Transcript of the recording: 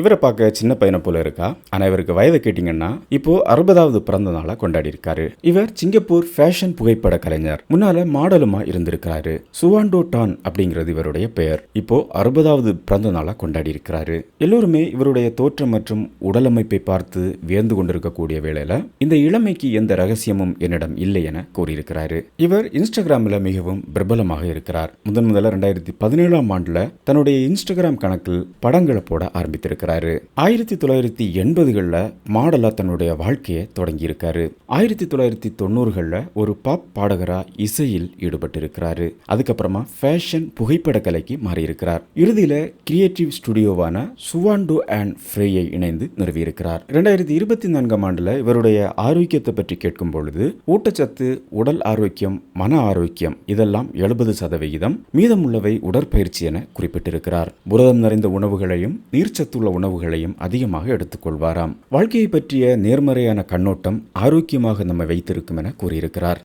இவரை பார்க்க சின்ன பையனை போல இருக்கா. ஆனா இவருக்கு வயதை கேட்டீங்கன்னா இப்போ 60வது பிறந்த நாளை கொண்டாடி இருக்காரு. இவர் சிங்கப்பூர் ஃபேஷன் புகைப்பட கலைஞர். முன்னால மாடலுமா இருந்திருக்காரு. சுவாண்டோ டான் அப்படிங்கிறது இவருடைய பெயர். இப்போ 60வது பிறந்த நாளை கொண்டாடி இருக்கிறாரு. எல்லோருமே இவருடைய தோற்றம் மற்றும் உடலமைப்பை பார்த்து வியந்து கொண்டிருக்கக்கூடிய வேளையில இந்த இளமைக்கு எந்த ரகசியமும் என்னிடம் இல்லை என கூறியிருக்கிறாரு. இவர் இன்ஸ்டாகிராமில் மிகவும் பிரபலமாக இருக்கிறார். முதல்ல 2017ஆம் ஆண்டுல தன்னுடைய இன்ஸ்டாகிராம் கணக்கில் படங்களை போட ஆரம்பித்திருக்கிறார். 1980களில் மாடலா தன்னுடைய வாழ்க்கையை தொடங்கி இருக்காரு. 1990களில் ஒரு பாப் பாடகரா இசையில் ஈடுபட்டிருக்கிறாரு. அதுக்கப்புறமா ஃபேஷன் புகைப்பட கலைக்கு மாறியிருக்கிறார். இறுதியில கிரியேட்டிவ் ஸ்டுடியோவான சுவாண்டோ அண்ட் ஃப்ரேயை இணைந்து நிறுவியிருக்கிறார். 2024ஆம் ஆண்டுல இவருடைய ஆரோக்கியத்தை பற்றி கேட்கும் பொழுது ஊட்டச்சத்து, உடல் ஆரோக்கியம், மன ஆரோக்கியம் இதெல்லாம் 70%, மீதமுள்ளவை உடற்பயிற்சி என குறிப்பிட்டிருக்கிறார். புரதம் நிறைந்த உணவுகளையும் நீர்ச்சத்துள்ள உணவுகளையும் அதிகமாக எடுத்துக்கொள்வாராம். வாழ்க்கையை பற்றிய நேர்மறையான கண்ணோட்டம் ஆரோக்கியமாக நம்மை வைத்திருக்கும் என கூறியிருக்கிறார்.